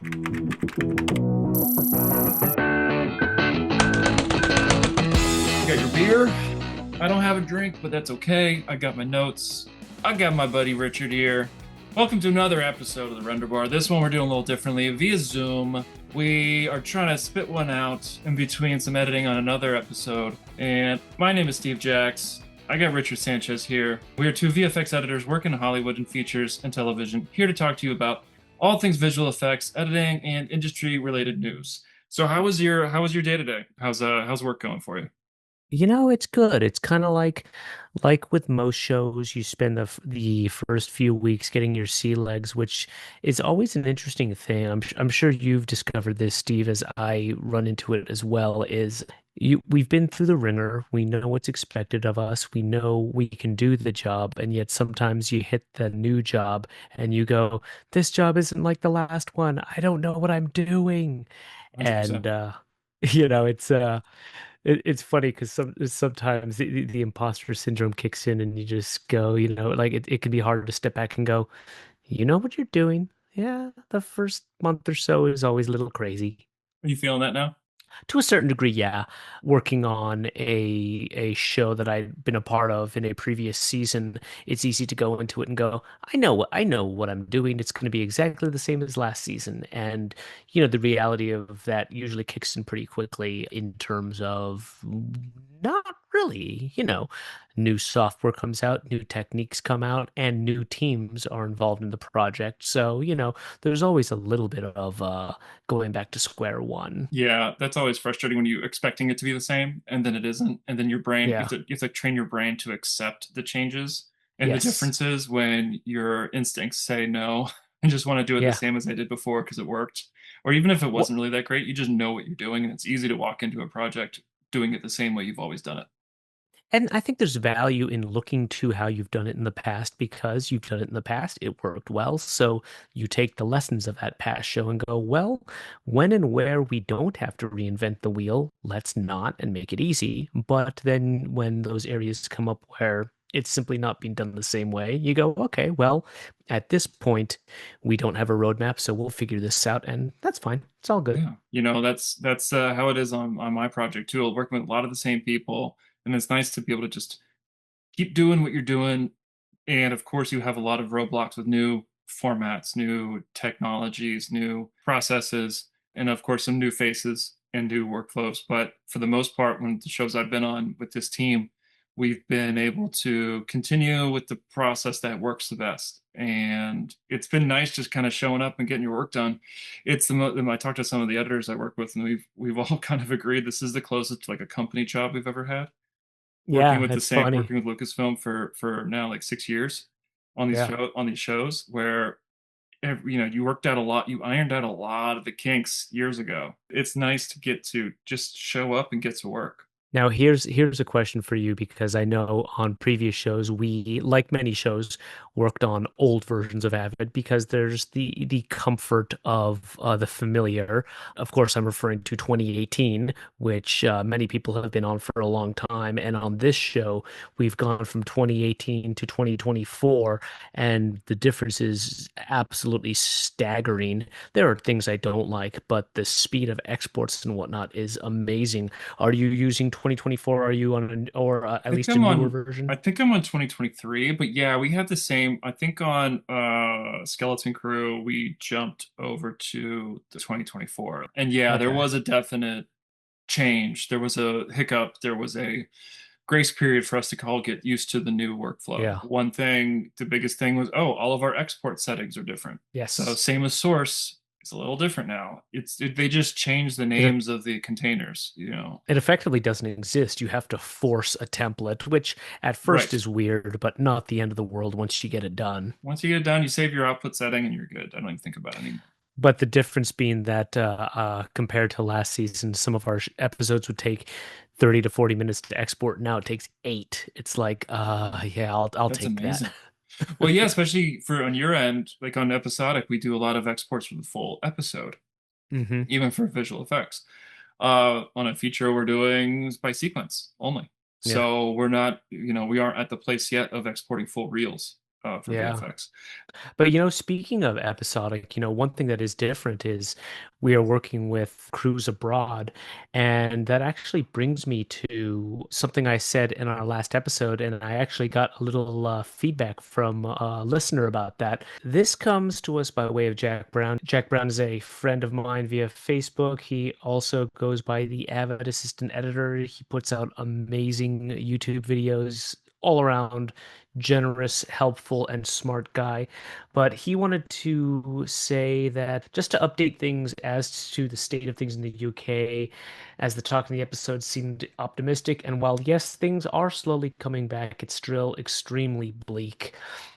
You got your beer? I don't have a drink, but that's okay. I got my notes. I got my buddy Richard here. Welcome to another episode of the Render Bar. This one we're doing a little differently via Zoom. We are trying to spit one out in between some editing on another episode. And my name is Steve Jacks. I got Richard Sanchez here. We are two VFX editors working in Hollywood and features and television, here to talk to you about all things visual effects, editing, and industry-related news. So how was your day today? How's work going for you? It's good. It's kind of like with most shows, you spend the first few weeks getting your sea legs, which is always an interesting thing. I'm sure you've discovered this, Steve, as I run into it as well, is we've been through the ringer. We know what's expected of us. We know we can do the job, and yet sometimes you hit the new job and you go, "This job isn't like the last one. I don't know what I'm doing." 100%. And it's funny because sometimes the imposter syndrome kicks in and you just go, like it can be hard to step back and go, you know what you're doing. Yeah, the first month or so is always a little crazy. Are you feeling that now? To a certain degree, yeah. Working on a show that I'd been a part of in a previous season, it's easy to go into it and go, I know what I'm doing. It's going to be exactly the same as last season. And the reality of that usually kicks in pretty quickly in terms of not really, new software comes out, new techniques come out, and new teams are involved in the project. So, there's always a little bit of going back to square one. Yeah, that's always frustrating when you're expecting it to be the same and then it isn't. And then your brain, you have Yeah. to, you have to train your brain to accept the changes and the Yes. differences when your instincts say no and just want to do it the Yeah. same as I did before because it worked. Or even if it Well, wasn't really that great, you just know what you're doing and it's easy to walk into a project doing it the same way you've always done it. and I think there's value in looking to how you've done it in the past because you've done it in the past. It worked well. So you take the lessons of that past show and go, well, when and where we don't have to reinvent the wheel, let's not and make it easy. But then when those areas come up where it's simply not being done the same way, you go, okay, well, at this point, we don't have a roadmap, so we'll figure this out, and that's fine. It's all good. Yeah, that's how it is on my project too. Working with a lot of the same people, and it's nice to be able to just keep doing what you're doing. And of course, you have a lot of roadblocks with new formats, new technologies, new processes, and of course, some new faces and new workflows. But for the most part, when the shows I've been on with this team, we've been able to continue with the process that works the best. And it's been nice just kind of showing up and getting your work done. I talked to some of the editors I work with, and we've all kind of agreed this is the closest to like a company job we've ever had Yeah, it's funny. working with Lucasfilm for now like 6 years on Yeah. these shows where you worked out a lot, you ironed out a lot of the kinks years ago. It's nice to get to just show up and get to work. Now here's a question for you because I know on previous shows we, like many shows, worked on old versions of Avid because there's the comfort of the familiar. Of course, I'm referring to 2018, which many people have been on for a long time, and on this show we've gone from 2018 to 2024, and the difference is absolutely staggering. There are things I don't like, but the speed of exports and whatnot is amazing. Are you using 2024? Are you on or at least a newer I version? think I'm on 2023, but yeah, we had the same. I think on Skeleton Crew we jumped over to the 2024. And yeah, there Okay. was a definite change. There was a hiccup. There was a grace period for us to all get used to the new workflow. Yeah. The biggest thing was, oh, all of our export settings are different. So Yes. same as source, it's a little different now. They just changed the It names of the containers, you know. it effectively doesn't exist. You have to force a template, which at first Right. is weird, but not the end of the world once you get it done. Once you get it done, you save your output setting and you're good. I don't even think about it anymore. But the difference being that compared to last season, some of our episodes would take 30 to 40 minutes to export. Now it takes 8. It's like, yeah, I'll That's take that. amazing. Well, yeah, especially for on your end, like on episodic, we do a lot of exports for the full episode, Hmm. even for visual effects. On a feature we're doing is by sequence only. Yeah. So we're not, we aren't at the place yet of exporting full reels. for Yeah. VFX. But speaking of episodic, one thing that is different is we are working with crews abroad, and that actually brings me to something I said in our last episode, and I actually got a little feedback from a listener about that. This comes to us by way of Jack Brown. Jack Brown is a friend of mine via Facebook. He also goes by the Avid assistant editor. He puts out amazing YouTube videos all around generous, helpful, and smart guy. But he wanted to say that just to update things as to the state of things in the UK, as the talk in the episode seemed optimistic, and while yes, things are slowly coming back, it's still extremely bleak.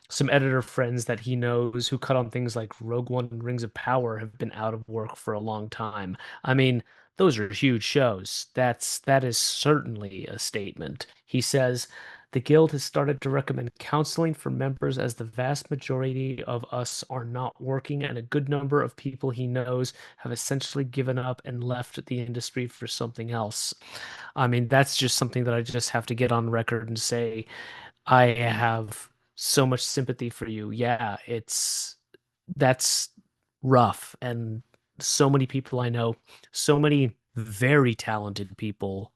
Some editor friends that he knows who cut on things like Rogue One and Rings of Power have been out of work for a long time. I mean, those are huge shows. That is certainly a statement. He says, the Guild has started to recommend counseling for members as the vast majority of us are not working, and a good number of people he knows have essentially given up and left the industry for something else. I mean, that's just something that I just have to get on record and say I have so much sympathy for you. Yeah, that's rough. And so many people I know, so many very talented people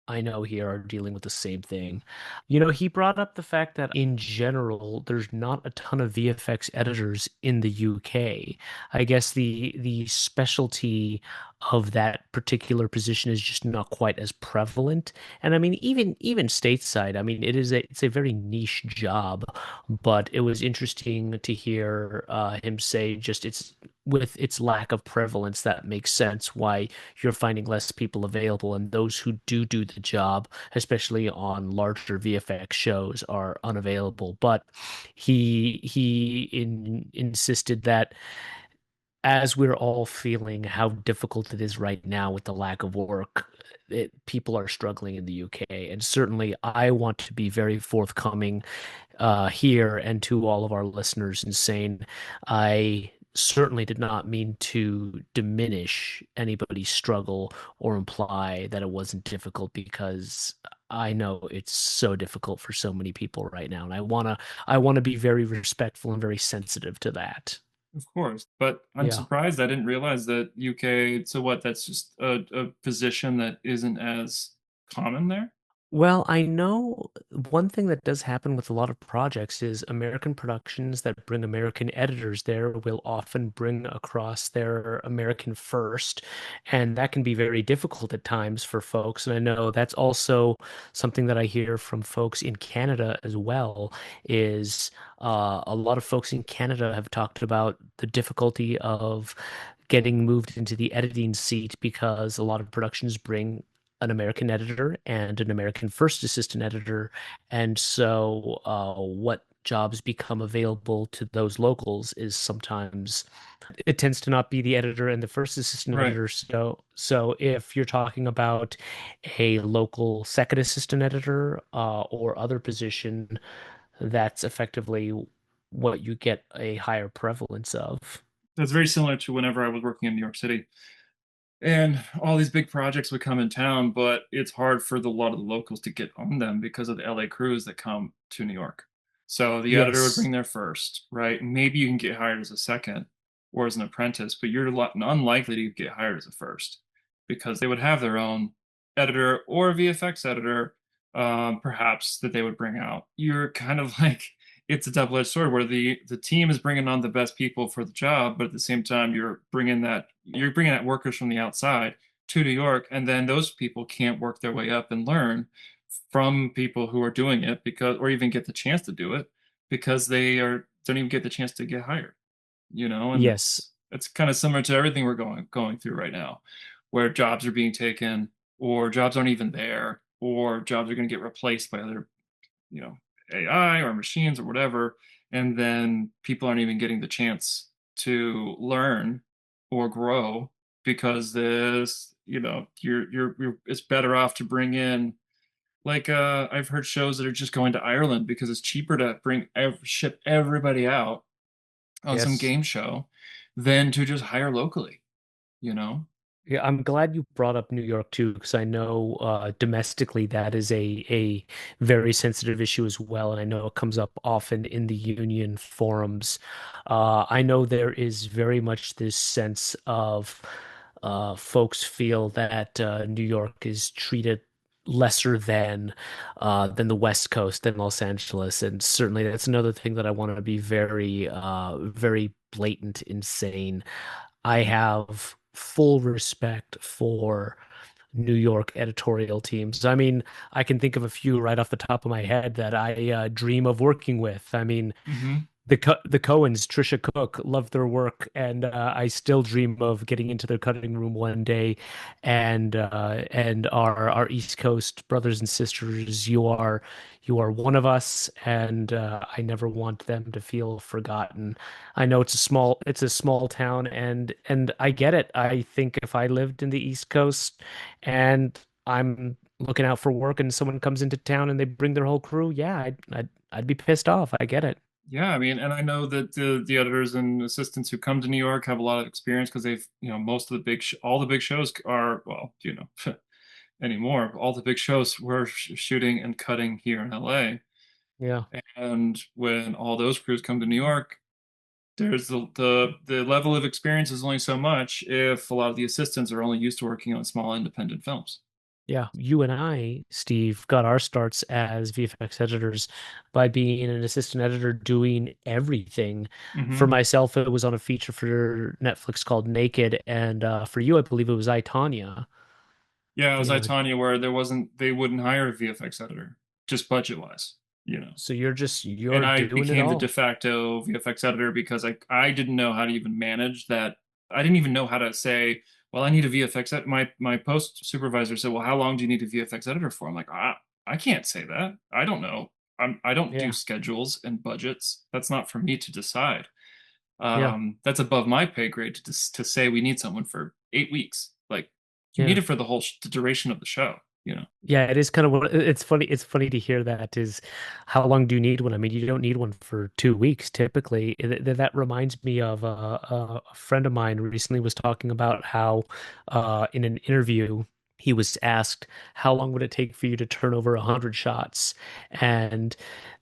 I know here are dealing with the same thing. He brought up the fact that in general, there's not a ton of VFX editors in the UK. I guess the specialty of that particular position is just not quite as prevalent. And I mean, even stateside, I mean, it's a very niche job, but it was interesting to hear him say just it's with its lack of prevalence that makes sense why you're finding less people available, and those who do the job, especially on larger VFX shows, are unavailable. But he insisted that as we're all feeling how difficult it is right now with the lack of work, people are struggling in the UK, and certainly I want to be very forthcoming here and to all of our listeners in saying I certainly did not mean to diminish anybody's struggle or imply that it wasn't difficult, because I know it's so difficult for so many people right now, and I want to be very respectful and very sensitive to that. Of course, but I'm Yeah. surprised I didn't realize that UK. So what? That's just a position that isn't as common there. Well, I know one thing that does happen with a lot of projects is American productions that bring American editors there will often bring across their American first, and that can be very difficult at times for folks. And I know that's also something that I hear from folks in Canada as well, is a lot of folks in Canada have talked about the difficulty of getting moved into the editing seat because a lot of productions bring an American editor and an American first assistant editor. And so, what jobs become available to those locals is sometimes it tends to not be the editor and the first assistant Right. editor. So if you're talking about a local second assistant editor or other position, that's effectively what you get a higher prevalence of. That's very similar to whenever I was working in New York City. And all these big projects would come in town, but it's hard for a lot of the locals to get on them because of the LA crews that come to New York. So the editor would Yes. bring their first, right? Maybe you can get hired as a second or as an apprentice, but you're unlikely to get hired as a first because they would have their own editor or VFX editor, perhaps that they would bring out. You're kind of like it's a double-edged sword where the team is bringing on the best people for the job, but at the same time you're bringing that workers from the outside to New York, and then those people can't work their way up and learn from people who are doing it because or even get the chance to do it because they are don't even get the chance to get hired, and Yes. it's kind of similar to everything we're going through right now, where jobs are being taken or jobs aren't even there or jobs are going to get replaced by other you know, AI or machines or whatever, and then people aren't even getting the chance to learn or grow because it's better off to bring in like I've heard shows that are just going to Ireland because it's cheaper to ship everybody out on some Yes. game show than to just hire locally, you know? Yeah, I'm glad you brought up New York too, because I know domestically that is a very sensitive issue as well, and I know it comes up often in the union forums. I know there is very much this sense of folks feel that New York is treated lesser than the West Coast, than Los Angeles, and certainly that's another thing that I want to be very blatant in saying. I have full respect for New York editorial teams. I mean, I can think of a few right off the top of my head that I dream of working with. I mean, Hmm. the Coens, Trisha Cook, love their work, and I still dream of getting into their cutting room one day. And our East Coast brothers and sisters, you are one of us, and I never want them to feel forgotten. I know it's a small town, and I get it. I think if I lived in the East Coast, and I'm looking out for work, and someone comes into town and they bring their whole crew, yeah, I'd be pissed off. I get it. Yeah, I mean, and I know that the editors and assistants who come to New York have a lot of experience because they've, most of the big sh all the big shows are, well, anymore. All the big shows were shooting and cutting here in LA. Yeah. And when all those crews come to New York, there's the level of experience is only so much if a lot of the assistants are only used to working on small independent films. Yeah, you and I, Steve, got our starts as VFX editors by being an assistant editor doing everything. For Hmm. myself, it was on a feature for Netflix called Naked, and for you, I believe it was I, Tonya. Yeah, it was You know, Tanya where they wouldn't hire a VFX editor, just budget wise, so And you're I doing it became the de all. facto VFX editor because I didn't know how to even manage that. I didn't even know how to say, well, I need a VFX my post supervisor said, well, how long do you need a VFX editor for? I'm like, I can't say that. I don't know. I don't do Yeah, schedules and budgets. That's not for me to decide. yeah, That's above my pay grade to say we need someone for 8 weeks. Like you need yeah. it for the whole the duration of the show. Yeah, it is kind of it's funny. It's funny to hear that is how long do you need one? I mean, you don't need one for 2 weeks typically. That reminds me of a friend of mine recently was talking about how in an interview he was asked how long would it take for you to turn over 100 shots, and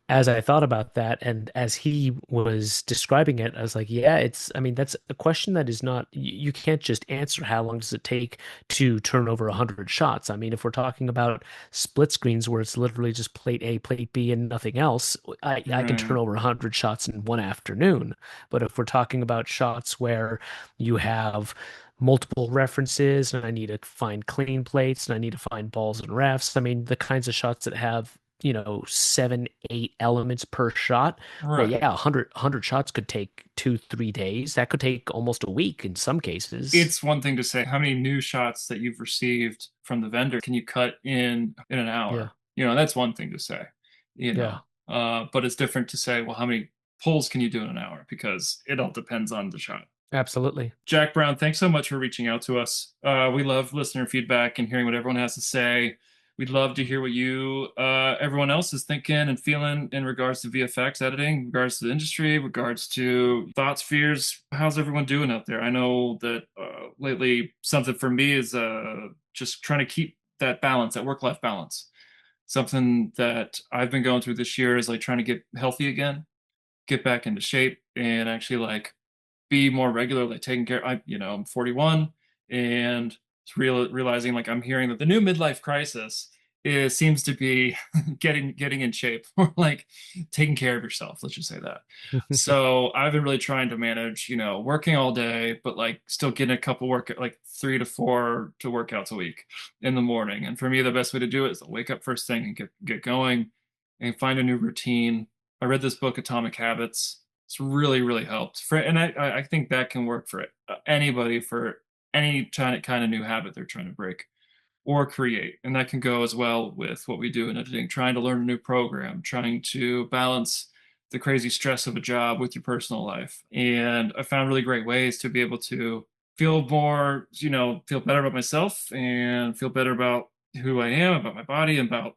as I thought about that and as he was describing it, I was like, yeah, I mean, that's a question that is not, you can't just answer how long does it take to turn over 100 shots. I mean, if we're talking about split screens where it's literally just plate A, plate B, and nothing else, I can turn Right. over 100 shots in one afternoon. But if we're talking about shots where you have multiple references and I need to find clean plates and I need to find balls and refs, I mean, the kinds of shots that have 7, 8 elements per shot. Well, Right. yeah, 100 shots could take 2, 3 days. That could take almost a week in some cases. It's one thing to say how many new shots that you've received from the vendor can you cut in an Yeah, hour? That's one thing to say, yeah, but it's different to say, well, how many pulls can you do in an hour? Because it all depends on the shot. absolutely. Jack Brown, thanks so much for reaching out to us. We love listener feedback and hearing what everyone has to say. We'd love to hear what everyone else is thinking and feeling in regards to VFX editing, regards to the industry, regards to thoughts, fears. How's everyone doing out there? I know that lately something for me is just trying to keep that balance, that work-life balance. Something that I've been going through this year is like trying to get healthy again, get back into shape, and actually like be more regularly taking care. I'm 41 and realizing like I'm hearing that the new midlife crisis seems to be getting in shape or like taking care of yourself. Let's just say that. So I've been really trying to manage, working all day, but like still getting a couple like 3 to 4 to workouts a week in the morning. And for me, the best way to do it is to wake up first thing and get going and find a new routine. I read this book, Atomic Habits. It's really helped and I think that can work for anybody for any kind of new habit they're trying to break or create. And that can go as well with what we do in editing, trying to learn a new program, trying to balance the crazy stress of a job with your personal life. And I found really great ways to be able to feel more, feel better about myself and feel better about who I am, about my body, and about,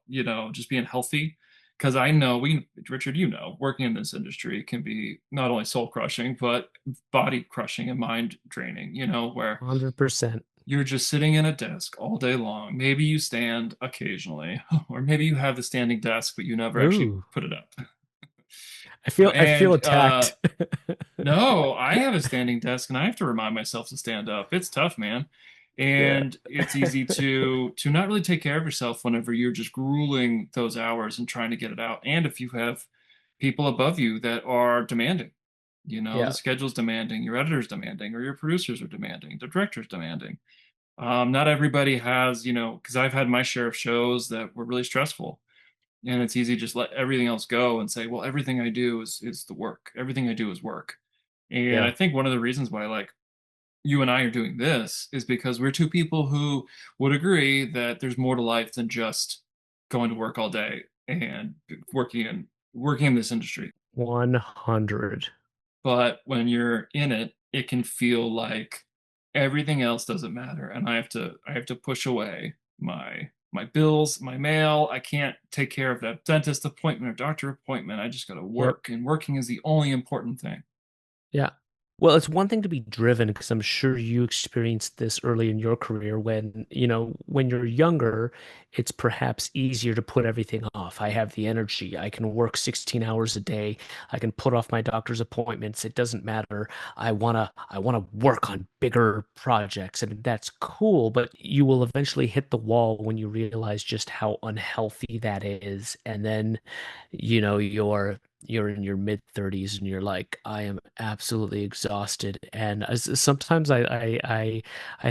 just being healthy. Because I know Richard, working in this industry can be not only soul crushing, but body crushing and mind draining, where 100%. you're just sitting in a desk all day long. Maybe you stand occasionally, or maybe you have the standing desk, but you never actually Ooh, put it up. I feel And attacked. no, I have a standing desk and I have to remind myself to stand up. It's tough, man. Yeah. And it's easy to not really take care of yourself whenever you're just grueling those hours and trying to get it out. And if you have people above you that are demanding, the Yeah. schedule's demanding, your editor's demanding, or your producers are demanding, the director's demanding. Not everybody has, because I've had my share of shows that were really stressful. And it's easy to just let everything else go and say, well, everything I do is the work. Everything I do is work. And I Yeah. think one of the reasons why like you and I are doing this is because we're two people who would agree that there's more to life than just going to work all day and working in this industry. 100. But when you're in it, it can feel like everything else doesn't matter, and I have to push away my bills, my mail. I can't take care of that dentist appointment or doctor appointment. I just got to Yep. work, and working is the only important thing. Yeah. Well, it's one thing to be driven because I'm sure you experienced this early in your career when, when you're younger, it's perhaps easier to put everything off. I have the energy. I can work 16 hours a day. I can put off my doctor's appointments. It doesn't matter. I wanna work on bigger projects and that's cool, but you will eventually hit the wall when you realize just how unhealthy that is. And then, you're in your mid 30s and you're like, I am absolutely exhausted. And sometimes I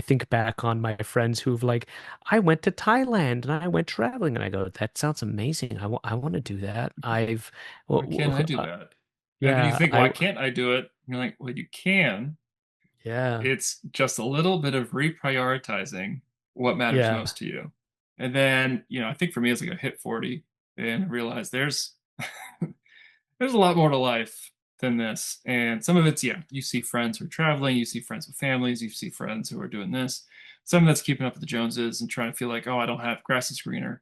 think back on my friends who've like, I went to Thailand and I went traveling, and I go, that sounds amazing. I want to do that. Why can't I do that? And then you Yeah, think, why can't I do it? And you're like, well, you can. yeah, It's just a little bit of reprioritizing what matters yeah. most to you. And then, I think for me, as like I hit 40 and realize there's a lot more to life than this. And some of it's, yeah, you see friends who are traveling, you see friends with families, you see friends who are doing this. Some of that's keeping up with the Joneses and trying to feel like, oh, I don't have grass is greener.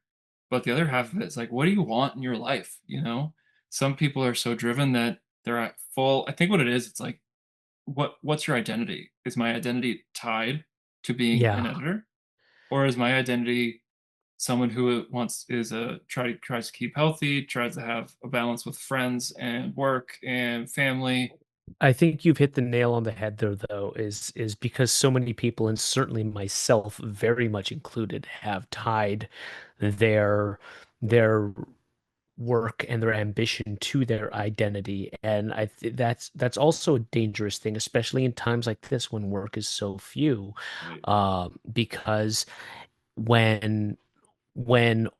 But the other half of it is like, what do you want in your life? Some people are so driven that they're at full. I think what it is, it's like, what's your identity? Is my identity tied to being an Yeah. editor? Or is my identity someone who tries to keep healthy, tries to have a balance with friends and work and family? I think you've hit the nail on the head there, though, is because so many people, and certainly myself, very much included, have tied their work and their ambition to their identity. And that's also a dangerous thing, especially in times like this when work is so few, Right. because when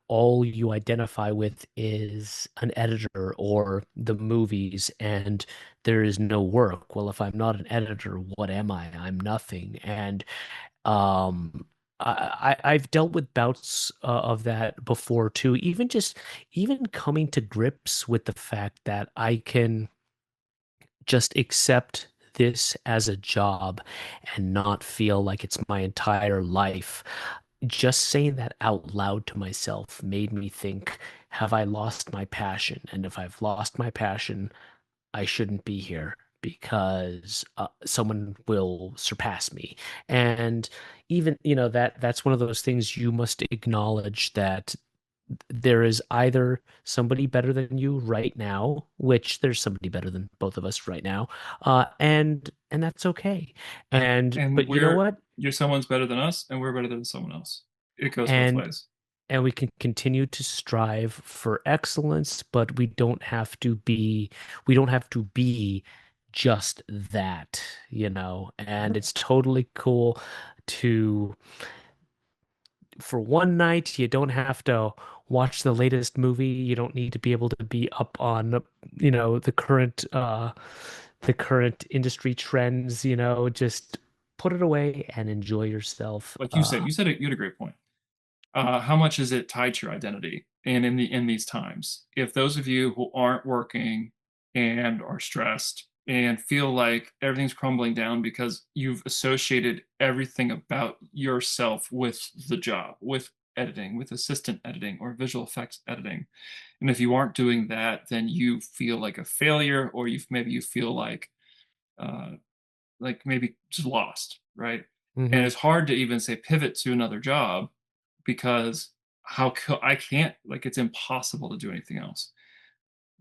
all you identify with is an editor or the movies and there is no work. Well, if I'm not an editor, what am I? I'm nothing. And um I've dealt with bouts of that before too. Even coming to grips with the fact that I can just accept this as a job and not feel like it's my entire life. Just saying that out loud to myself made me think, have I lost my passion? And if I've lost my passion, I shouldn't be here because someone will surpass me. And even, that's one of those things you must acknowledge that there is either somebody better than you right now, which there's somebody better than both of us right now, and that's okay. And And but you know what? you're someone's better than us, and we're better than someone else. It goes both And ways. we can continue to strive for excellence, but we don't have to be just that, and it's totally cool to for one night you don't have to watch the latest movie. You don't need to be able to be up on the current industry trends, just put it away and enjoy yourself. Like you had a great point. How much is it tied to your identity? And in these times, if those of you who aren't working and are stressed and feel like everything's crumbling down because you've associated everything about yourself with the job, with editing, with assistant editing or visual effects editing, and if you aren't doing that, then you feel like a failure, or you feel like maybe just lost, right? And Hmm. it's hard to even say pivot to another job because I can't, like, it's impossible to do anything else.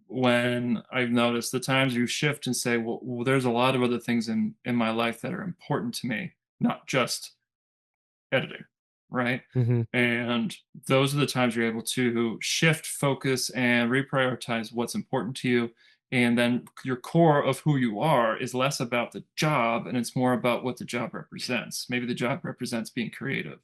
When I've noticed the times you shift and say, well, there's a lot of other things in my life that are important to me, not just editing, right? Hmm. And those are the times you're able to shift focus and reprioritize what's important to you. And then your core of who you are is less about the job and it's more about what the job represents. Maybe the job represents being creative.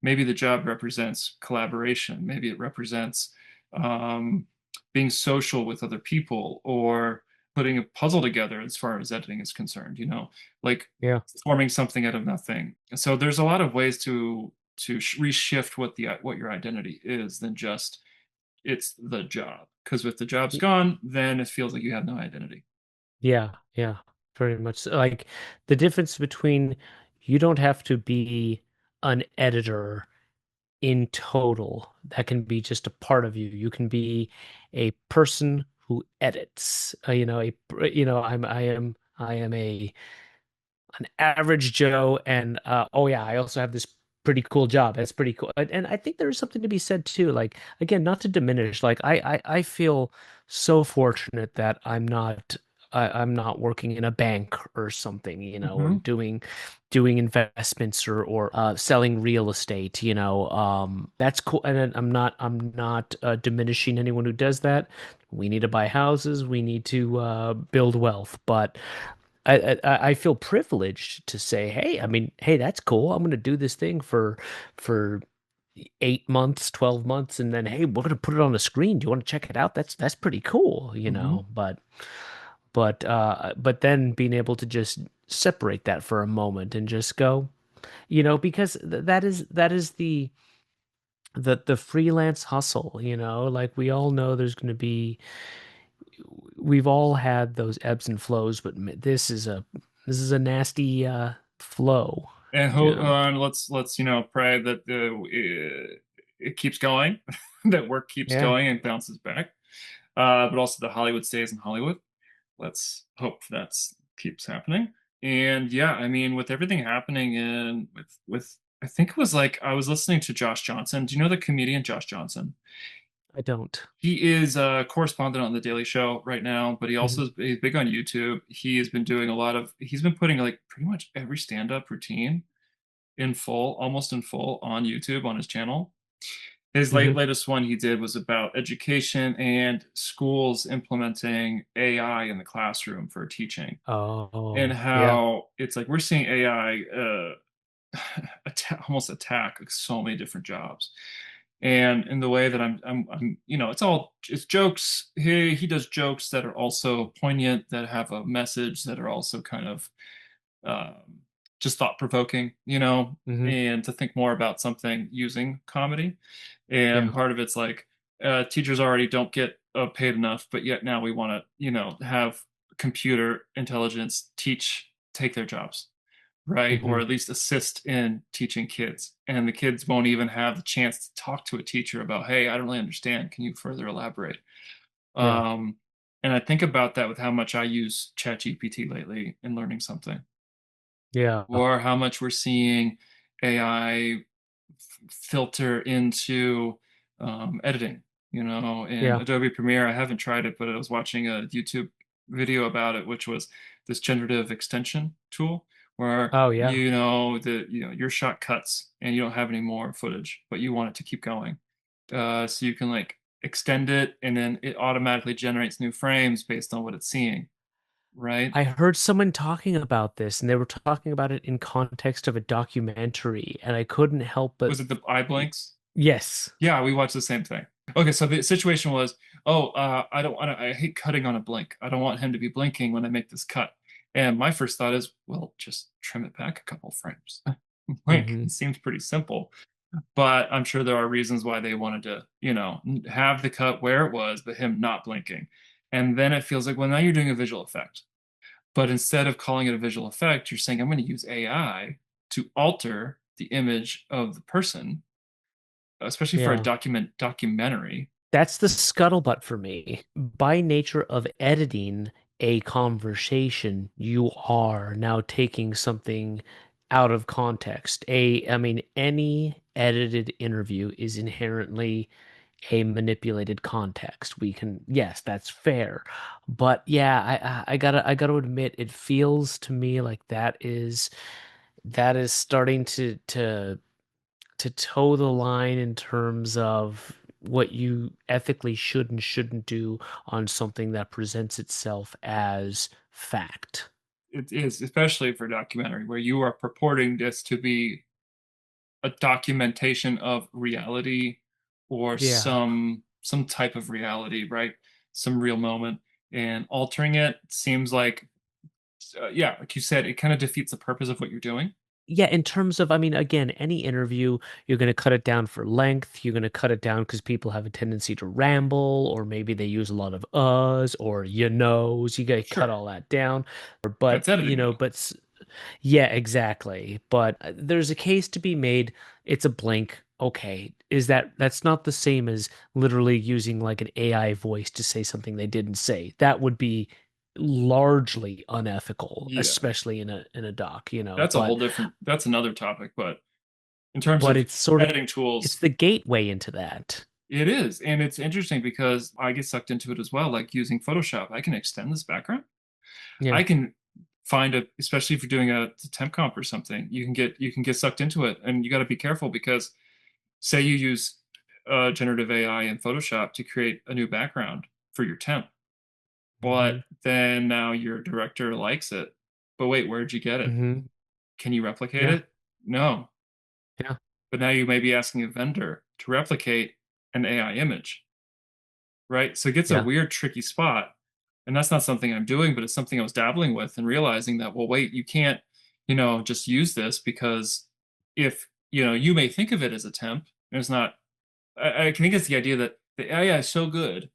Maybe the job represents collaboration. Maybe it represents um, being social with other people or putting a puzzle together as far as editing is concerned, like Yeah. forming something out of nothing. So there's a lot of ways to reshift what your identity is than just it's the job. Because if the job's gone, then it feels like you have no identity. Yeah, yeah, very much so. Like the difference between you don't have to be an editor in total. That can be just a part of you. You can be a person who edits. I am an average Joe, and oh yeah, I also have this pretty cool job. That's pretty cool, and I think there's something to be said too. Like again, not to diminish. Like I feel so fortunate that I'm not working in a bank or something, or Hmm. doing investments or selling real estate. That's cool, and then I'm not diminishing anyone who does that. We need to buy houses. We need to build wealth, but. I feel privileged to say, hey, I mean, hey, that's cool. I'm going to do this thing for 8 months, 12 months, and then hey, we're going to put it on the screen. Do you want to check it out? That's pretty cool, Hmm. But then being able to just separate that for a moment and just go, because that is the freelance hustle, like we all know there's going to be we've all had those ebbs and flows, but this is a nasty flow. And Yeah. let's pray that it keeps going, that work keeps Yeah. going and bounces back. But also that Hollywood stays in Hollywood. Let's hope that's keeps happening. And yeah, I mean, with everything happening in with I think it was like I was listening to Josh Johnson. Do you know the comedian Josh Johnson? I don't. He is a correspondent on The Daily Show right now, but he Hmm. also he's big on YouTube. He has been doing he's been putting like pretty much every stand-up routine in full, almost in full on YouTube on his channel. His Hmm. latest one he did was about education and schools implementing AI in the classroom for teaching, and Oh, yeah. how it's like we're seeing AI almost attack like so many different jobs. And in the way that I'm it's jokes. He does jokes that are also poignant, that have a message, that are also kind of um, just thought provoking, Hmm. and to think more about something using comedy. And Yeah. part of it's like teachers already don't get paid enough, but yet now we want to, have computer intelligence take their jobs, right? Or Hmm. at least assist in teaching kids. And the kids won't even have the chance to talk to a teacher about, hey, I don't really understand. Can you further elaborate? Yeah. Um, and I think about that with how much I use ChatGPT lately in learning something, Yeah. or how much we're seeing AI filter into editing. In Yeah. Adobe Premiere, I haven't tried it, but I was watching a YouTube video about it, which was this generative extension tool where Oh, yeah. your shot cuts and you don't have any more footage, but you want it to keep going. So you can like extend it, and then it automatically generates new frames based on what it's seeing, right? I heard someone talking about this, and they were talking about it in context of a documentary, and I couldn't help but Was it the eye blinks? yes. Yeah, we watched the same thing. Okay, so the situation was, oh, I don't want to, I hate cutting on a blink. I don't want him to be blinking when I make this cut. And my first thought is, well, just trim it back a couple frames. Blink. Hmm. It seems pretty simple, but I'm sure there are reasons why they wanted to, have the cut where it was, but him not blinking. And then it feels like, well, now you're doing a visual effect. But instead of calling it a visual effect, you're saying, I'm going to use AI to alter the image of the person, especially for a Yeah. documentary. That's the scuttlebutt for me. By nature of editing a conversation, you are now taking something out of context. I mean, any edited interview is inherently a manipulated context. We can, yes, that's fair. But yeah, I gotta admit, it feels to me like that is starting to toe the line in terms of what you ethically should and shouldn't do on something that presents itself as fact. It is, especially for documentary, where you are purporting this to be a documentation of reality or Yeah. some type of reality, right? Some real moment, and altering it seems like, yeah, like you said, it kind of defeats the purpose of what you're doing. Yeah, in terms of, I mean, again, any interview, you're going to cut it down for length. You're going to cut it down because people have a tendency to ramble, or maybe they use a lot of uhs or you knows. You got to cut Sure, all that down. But, that's editing though. yeah, exactly. But there's a case to be made. It's a blank. Okay. That's not the same as literally using like an AI voice to say something they didn't say. That would be largely unethical, Yeah, especially in a doc, that's a whole different. That's another topic, but in terms but of it's sort of editing it's tools, the gateway into that. it is, and it's interesting because I get sucked into it as well. Like using Photoshop, I can extend this background. I Yeah. can find a, especially if you're doing a temp comp or something, you can get sucked into it, and you got to be careful because say you use generative AI in Photoshop to create a new background for your temp, Hmm. but then now your director likes it. But wait, where'd you get it? Hmm. Can you replicate Yeah. it? No. Yeah. But now you may be asking a vendor to replicate an AI image, right? So it gets a Yeah. weird, tricky spot. And that's not something I'm doing, but it's something I was dabbling with and realizing that, well, wait, you can't, just use this because if, you may think of it as a temp, and it's not, I think it's the idea that the AI is so good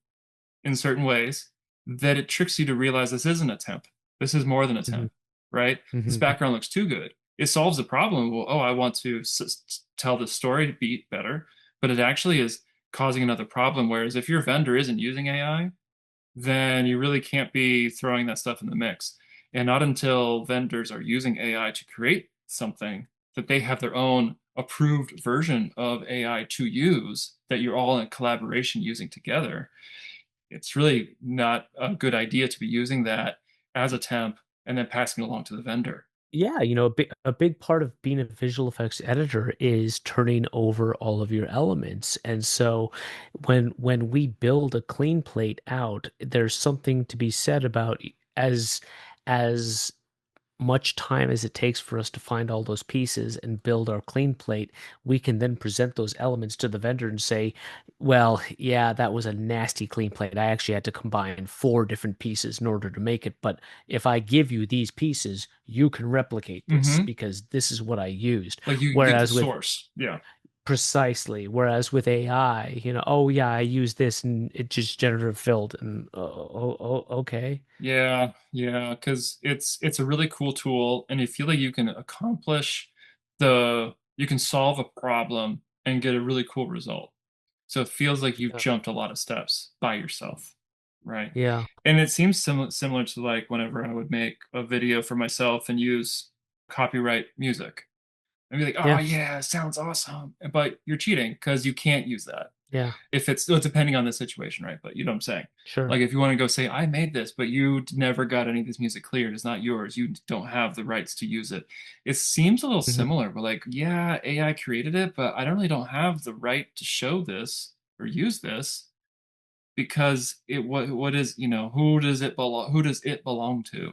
in certain ways that it tricks you to realize this isn't a temp. This is more than a Hmm. temp, right? This Hmm. background looks too good. It solves the problem. Well, oh, I want to tell the story beat better, but it actually is causing another problem. Whereas if your vendor isn't using AI, then you really can't be throwing that stuff in the mix. And not until vendors are using AI to create something that they have their own approved version of AI to use that you're all in collaboration using together, it's really not a good idea to be using that as a temp and then passing it along to the vendor. Yeah, a big part of being a visual effects editor is turning over all of your elements. And so when we build a clean plate out, there's something to be said about as much time as it takes for us to find all those pieces and build our clean plate, we can then present those elements to the vendor and say, well, yeah, that was a nasty clean plate. I actually had to combine four different pieces in order to make it. But if I give you these pieces, you can replicate this Hmm. because this is what I used. Like you can get the Whereas with source. Yeah. Precisely. Whereas with AI, oh yeah, I use this and it just generative filled and okay. Yeah, yeah, because it's a really cool tool, and you feel like you can accomplish you can solve a problem and get a really cool result. So it feels like you've Yeah. jumped a lot of steps by yourself, right? Yeah. And it seems similar to like whenever I would make a video for myself and use copyright music. I'd be like, oh Yeah. yeah, sounds awesome. But you're cheating because you can't use that Yeah. if it's well, depending on the situation, right? But you know what I'm saying. Sure. Like if you want to go say I made this, but you never got any of this music cleared, it's not yours. You don't have the rights to use it. It seems a little Hmm. similar, but like yeah, AI created it, but I don't have the right to show this or use this because what is who does it belong to,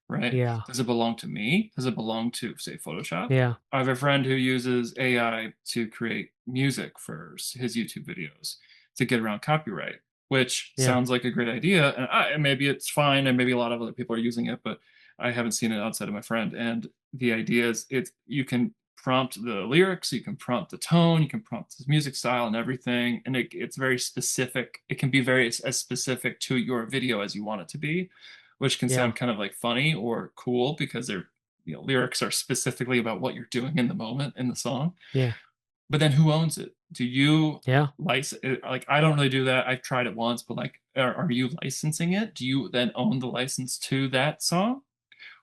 right? Yeah. Does it belong to me? Does it belong to say Photoshop? Yeah. I have a friend who uses AI to create music for his YouTube videos to get around copyright, which Yeah. sounds like a great idea, and maybe it's fine, and maybe a lot of other people are using it, but I haven't seen it outside of my friend. And the idea is you can prompt the lyrics, you can prompt the tone, you can prompt the music style and everything, and it's very specific. It can be very as specific to your video as you want it to be, which can Yeah. sound kind of like funny or cool because they're lyrics are specifically about what you're doing in the moment in the song. Yeah. But then who owns it? Do you Yeah. license it? Like I don't really do that. I've tried it once, but like are you licensing it? Do you then own the license to that song?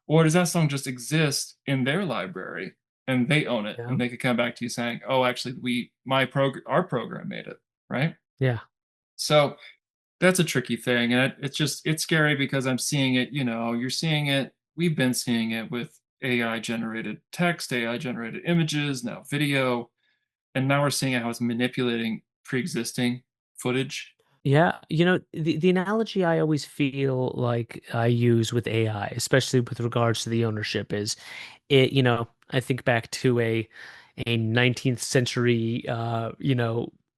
Or does that song just exist in their library? and they own it, Yeah. and they could come back to you saying, "Oh, actually, our program made it," right? Yeah. So that's a tricky thing, and it's scary because I'm seeing it. You're seeing it. We've been seeing it with AI generated text, AI generated images, now video, and now we're seeing how it's manipulating pre-existing footage. Yeah, the analogy I always feel like I use with AI, especially with regards to the ownership, is I think back to a 19th century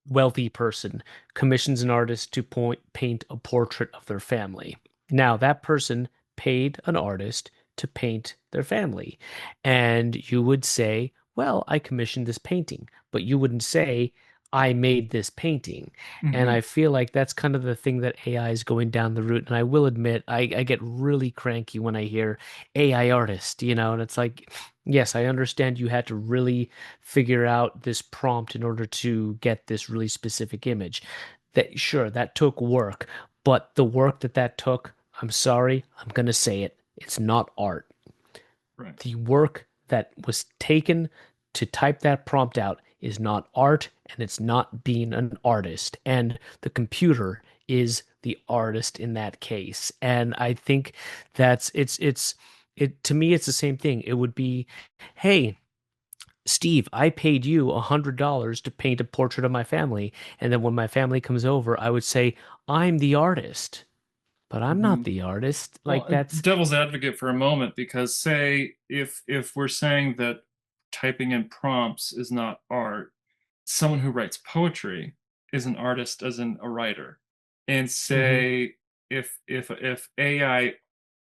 wealthy person commissions an artist to paint a portrait of their family. Now, that person paid an artist to paint their family. And you would say, well, I commissioned this painting, but you wouldn't say, I made this painting. And Hmm. I feel like that's kind of the thing that AI is going down the route. And I will admit, I get really cranky when I hear AI artist, and it's like, yes, I understand you had to really figure out this prompt in order to get this really specific image. That sure, that took work, but the work that took, I'm sorry, I'm gonna say it, it's not art. Right. The work that was taken to type that prompt out is not art, and it's not being an artist. And the computer is the artist in that case. And I think that's it to me it's the same thing. It would be, hey, Steve, I paid you $100 to paint a portrait of my family. And then when my family comes over, I would say, I'm the artist, but I'm Hmm. not the artist. Well, Like that's devil's advocate for a moment, because say if we're saying that typing in prompts is not art, someone who writes poetry is an artist as in a writer. And hmm say if AI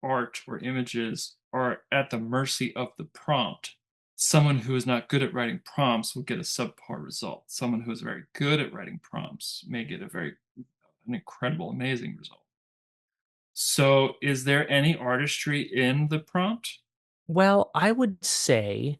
art or images are at the mercy of the prompt, someone who is not good at writing prompts will get a subpar result. Someone who is very good at writing prompts may get an incredible, amazing result. So, is there any artistry in the prompt? Well, I would say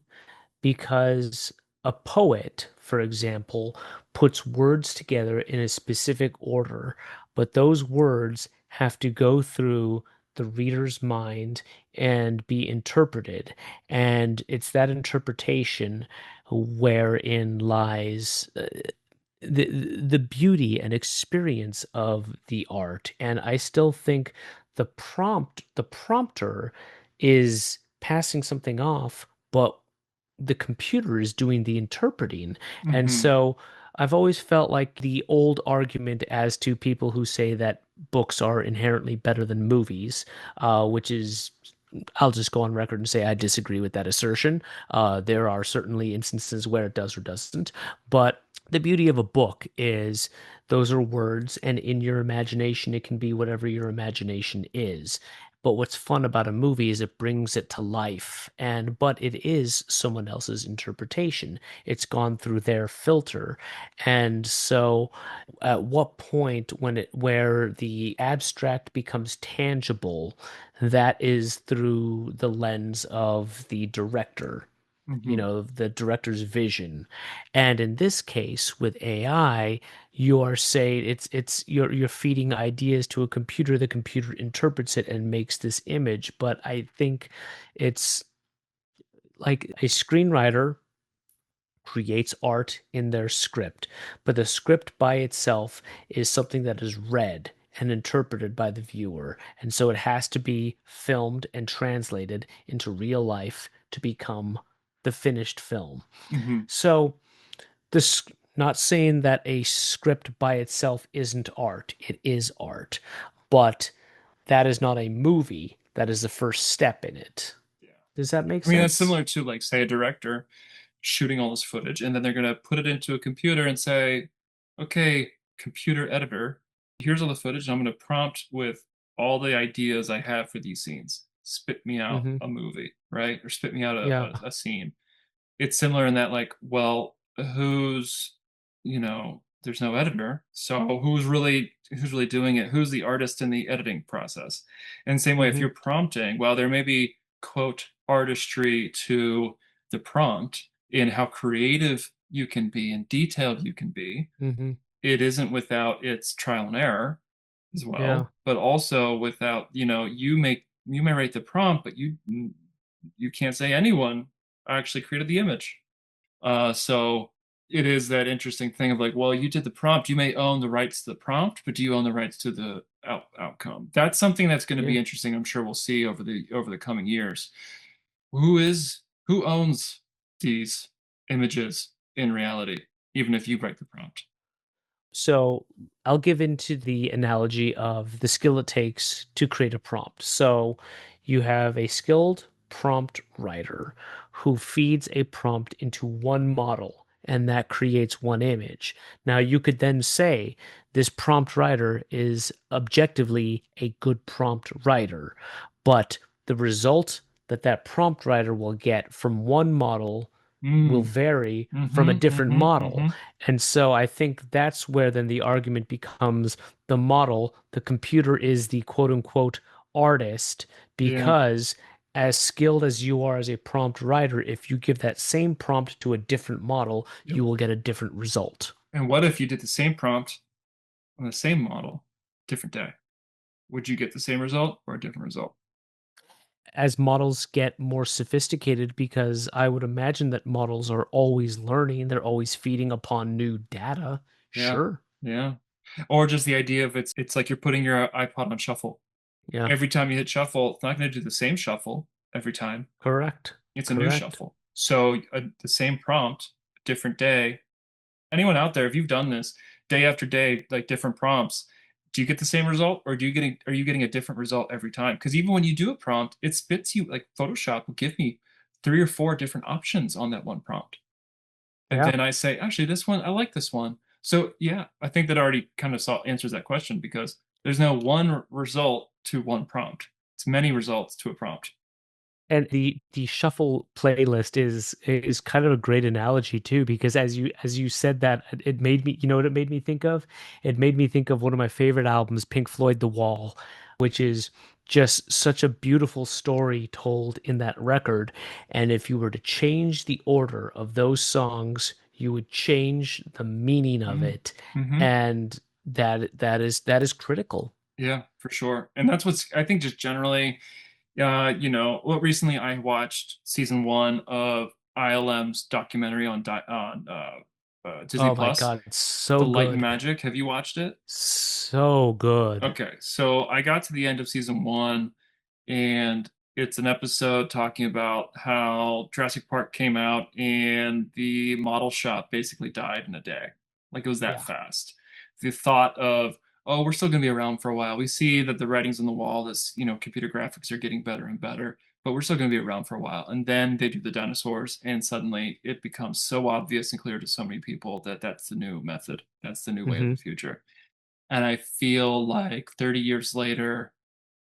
because a poet, for example, puts words together in a specific order, but those words have to go through the reader's mind and be interpreted. And it's that interpretation wherein lies the beauty and experience of the art. And I still think the prompter is passing something off, but the computer is doing the interpreting. And Hmm. so I've always felt like the old argument as to people who say that books are inherently better than movies, which is I'll just go on record and say I disagree with that assertion. There are certainly instances where it does or doesn't, but the beauty of a book is those are words, and in your imagination, it can be whatever your imagination is. But what's fun about a movie is it brings it to life, and but it is someone else's interpretation. It's gone through their filter. And so at what point where the abstract becomes tangible, that is through the lens of the director, Hmm. the director's vision. And in this case, with AI, you are saying you're feeding ideas to a computer, the computer interprets it and makes this image. But I think it's like a screenwriter creates art in their script, but the script by itself is something that is read and interpreted by the viewer. And so it has to be filmed and translated into real life to become the finished film. Hmm. So this not saying that a script by itself isn't art, it is art, but that is not a movie. That is the first step in it. Yeah. Does that make I mean, that's sense? similar to, like, say, a director shooting all this footage, and then they're going to put it into a computer and say, okay, computer editor, here's all the footage. And I'm going to prompt with all the ideas I have for these scenes. Spit me out hmm a movie, right? Or spit me out Yeah. a scene. It's similar in that, like, well, there's no editor, so who's really doing it? Who's the artist in the editing process? And same way, if hmm you're prompting, well, there may be, quote, artistry to the prompt in how creative you can be and detailed you can be. hmm It isn't without its trial and error as Yeah. well, but also without, you may write the prompt, but you can't say anyone actually created the image. So it is that interesting thing of like, well, you did the prompt, you may own the rights to the prompt, but do you own the rights to the outcome? That's something that's going to be Yeah. interesting. I'm sure we'll see over the coming years. Who owns these images in reality, even if you write the prompt? So I'll give into the analogy of the skill it takes to create a prompt. So you have a skilled prompt writer who feeds a prompt into one model, and that creates one image. Now you could then say this prompt writer is objectively a good prompt writer, but the result that that prompt writer will get from one model will Mm. vary from a Mm-hmm, different mm-hmm, model. mm-hmm. And so I think that's where then the argument becomes the model, the computer is the quote unquote artist, Yeah. because as skilled as you are as a prompt writer, if you give that same prompt to a different model, Yep. you will get a different result. And what if you did the same prompt on the same model, different day? Would you get the same result or a different result? As models get more sophisticated, because I would imagine that models are always learning, they're always feeding upon new data. Yeah. Sure. Yeah. Or just the idea of it's like you're putting your iPod on shuffle. Yeah. Every time you hit shuffle, it's not going to do the same shuffle every time. Correct. It's a new Correct. shuffle. So the same prompt, different day. Anyone out there, if you've done this day after day, like different prompts, do you get the same result or are you getting a different result every time? Because even when you do a prompt, it spits you like Photoshop will give me three or four different options on that one prompt. And Yeah. then I say, actually, this one, I like this one. So yeah, I think that already kind of answers that question because there's no one result to one prompt. It's many results to a prompt. And the shuffle playlist is kind of a great analogy too, because as you said that, it made me, you know what it made me think of? It made me think of one of my favorite albums, Pink Floyd The Wall, which is just such a beautiful story told in that record. And if you were to change the order of those songs, you would change the meaning of Mm. it. Hmm. And that is critical. Yeah, for sure. And that's what's, I think, just generally, well, recently I watched season one of ILM's documentary on Disney Oh my Plus, God, it's The so Light and good. Magic. Have you watched it? So good. Okay, so I got to the end of season one, and it's an episode talking about how Jurassic Park came out and the model shop basically died in a day. Like it was that Yeah. fast. The thought of, oh, we're still going to be around for a while. We see that the writings on the wall, computer graphics are getting better and better, but we're still going to be around for a while. And then they do the dinosaurs, and suddenly it becomes so obvious and clear to so many people that that's the new method. That's the new way of Hmm. the future. And I feel like 30 years later,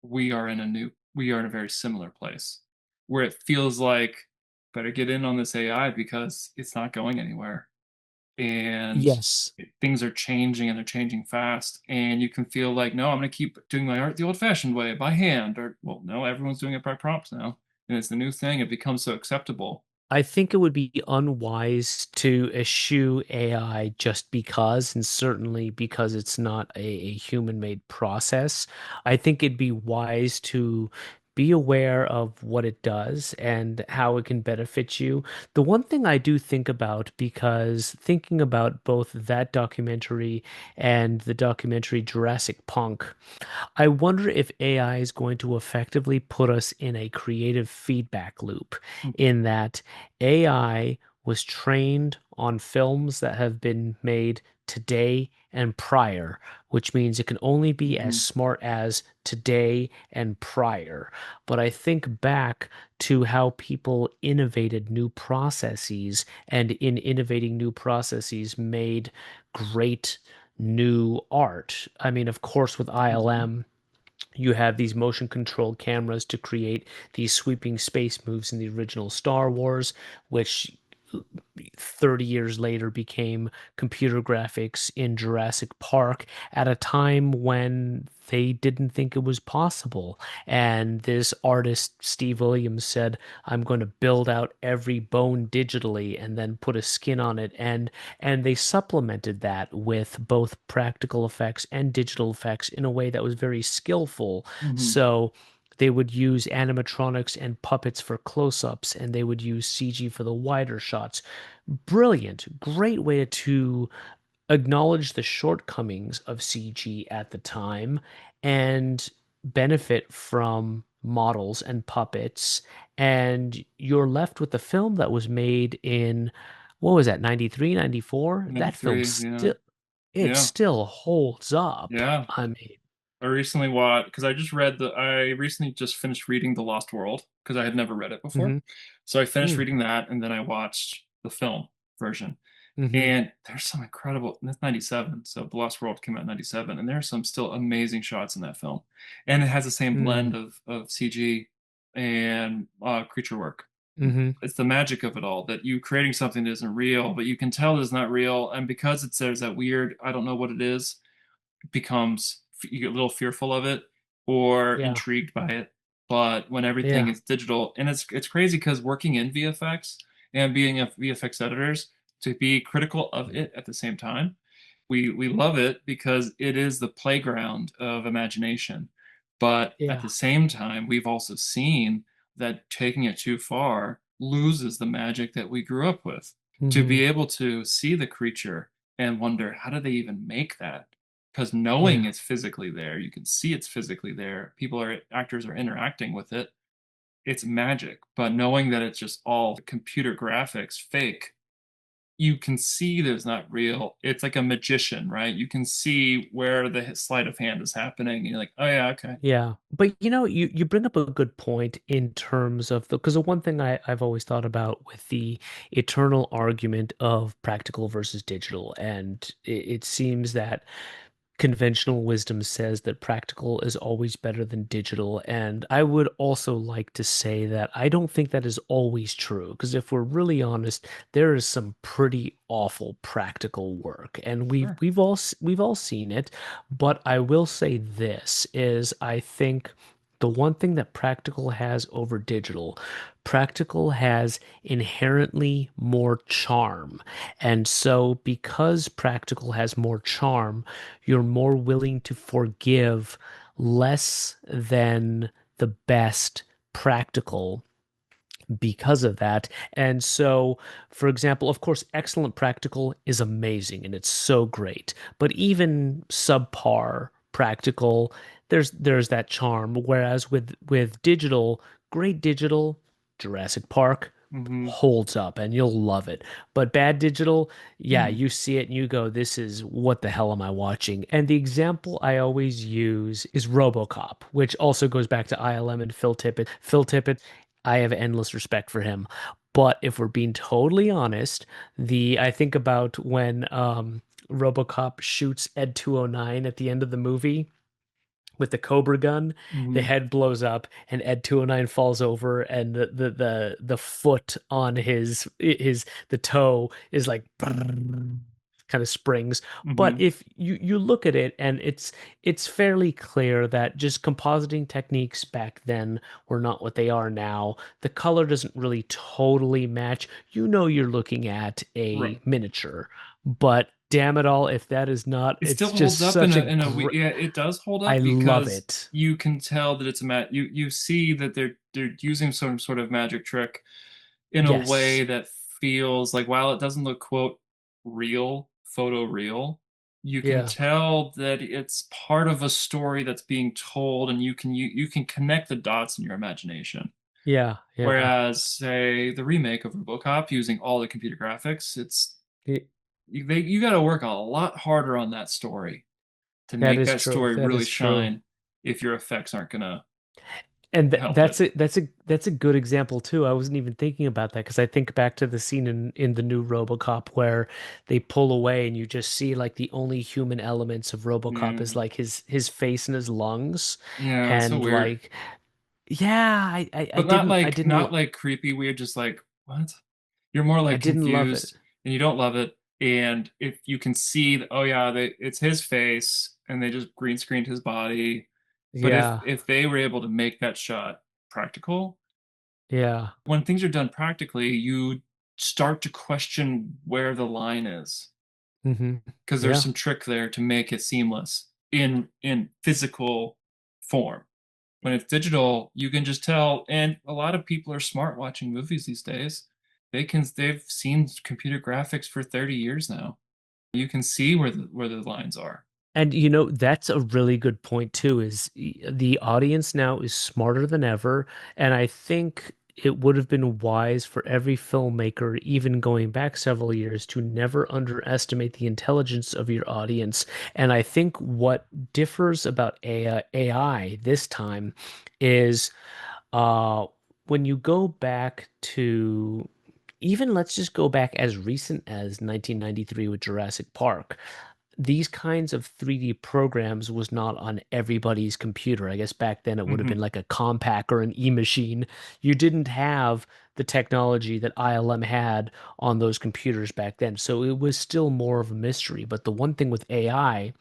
we are in a very similar place where it feels like better get in on this AI because it's not going anywhere. And Yes. things are changing and they're changing fast. And you can feel like, no, I'm going to keep doing my art the old fashioned way by hand. Or, well, no, everyone's doing it by prompts now. And it's the new thing. It becomes so acceptable. I think it would be unwise to eschew AI just because, and certainly because it's not a human-made process. I think it'd be wise to be aware of what it does and how it can benefit you. The one thing I do think about, because thinking about both that documentary and the documentary Jurassic Punk, I wonder if AI is going to effectively put us in a creative feedback loop, in that AI was trained on films that have been made today and prior, which means it can only be as Mm-hmm. smart as today and prior. But I think back to how people innovated new processes, and in innovating new processes made great new art. I mean, of course, with Mm-hmm. ILM, you have these motion controlled cameras to create these sweeping space moves in the original Star Wars, which 30 years later became computer graphics in Jurassic Park at a time when they didn't think it was possible. And this artist, Steve Williams, said, I'm going to build out every bone digitally and then put a skin on it. And they supplemented that with both practical effects and digital effects in a way that was very skillful. Mm-hmm. So they would use animatronics and puppets for close-ups, and they would use CG for the wider shots. Brilliant, great way to acknowledge the shortcomings of CG at the time and benefit from models and puppets. And you're left with a film that was made in, what was that, 93, 94? That film 93, yeah. still, it Yeah. still holds up. Yeah. I mean, I recently watched because I recently just finished reading The Lost World because I had never read it before. hmm So I finished mm, reading that and then I watched the film version. hmm And there's some incredible, and that's 97. So The Lost World came out in 97. And there are some still amazing shots in that film. And it has the same mm, blend of CG and creature work. hmm It's the magic of it all that you creating something that isn't real, but you can tell it's not real. And because there's that weird, I don't know what it is, becomes you get a little fearful of it or yeah, intrigued by it. But when everything yeah, is digital, and it's crazy because working in VFX and being a VFX editors, to be critical of it at the same time, we love it because it is the playground of imagination. But at yeah, the same time, we've also seen that taking it too far loses the magic that we grew up with. To hmm be able to see the creature and wonder, how do they even make that? Because knowing yeah, it's physically there, you can see it's physically there. Actors are interacting with it. It's magic. But knowing that it's just all computer graphics, fake, you can see that it's not real. It's like a magician, right? You can see where the sleight of hand is happening. And you're like, oh yeah, okay, yeah. But you bring up a good point in terms of because the one thing I've always thought about with the eternal argument of practical versus digital, and it seems that conventional wisdom says that practical is always better than digital. And I would also like to say that I don't think that is always true. Because if we're really honest, there is some pretty awful practical work. And we've sure. we've all we've all seen it. But I will say this is I think the one thing that practical has over digital, practical has inherently more charm. And so because practical has more charm, you're more willing to forgive less than the best practical because of that. And so, for example, of course, excellent practical is amazing and it's so great. But even subpar practical, there's that charm. Whereas with digital, great digital, Jurassic Park Mm-hmm. holds up and you'll love it. But bad digital, yeah, Hmm. you see it and you go, this is what the hell am I watching? And the example I always use is RoboCop, which also goes back to ILM and Phil Tippett. Phil Tippett, I have endless respect for him. But if we're being totally honest, the I think about when RoboCop shoots Ed 209 at the end of the movie with the Cobra gun, the Hmm. head blows up and Ed 209 falls over and the foot on his the toe is like kind of springs. But Hmm. if you look at it and it's fairly clear that just compositing techniques back then were not what they are now. The color doesn't really totally match. You know you're looking at a Right. miniature, but damn it all, if that is not, It still it's just holds up such a yeah, it does hold I up love because it. you can tell that it's a you see that they're using some sort of magic trick in a way Yes. that feels like, while it doesn't look, quote, real, photo real, you can Yeah. tell that it's part of a story that's being told, and you can connect the dots in your imagination. Yeah. Yeah. Whereas, say, the remake of RoboCop using all the computer graphics, Y- you got to work a lot harder on that story to That make is that true. story That really is true. shine if your effects aren't gonna And th help it. that's a good example too. I wasn't even thinking about that because I think back to the scene in the new RoboCop where they pull away and you just see like the only human elements of RoboCop Yeah, is like his face and his lungs. yeah, it's so And weird. like yeah, But not I like didn't not like creepy weird, just like, what? You're more I like didn't love it. confused and you don't love it. And if you can see that, oh yeah, it's his face and they just green screened his body. But Yeah. if they were able to make that shot practical, Yeah. when things are done practically, you start to question where the line is hmm because there's Yeah. some trick there to make it seamless in physical form. When it's digital, you can just tell, and a lot of people are smart watching movies these days. They've seen computer graphics for 30 years now. You can see where the lines are. And that's a really good point too, is the audience now is smarter than ever. And I think it would have been wise for every filmmaker, even going back several years, to never underestimate the intelligence of your audience. And I think what differs about AI this time is uh, when you go back to even let's just go back as recent as 1993 with Jurassic Park. These kinds of 3D programs was not on everybody's computer. I guess back then it would have been Hmm. like a Compaq or an E-machine. You didn't have the technology that ILM had on those computers back then. So it was still more of a mystery. But the one thing with AI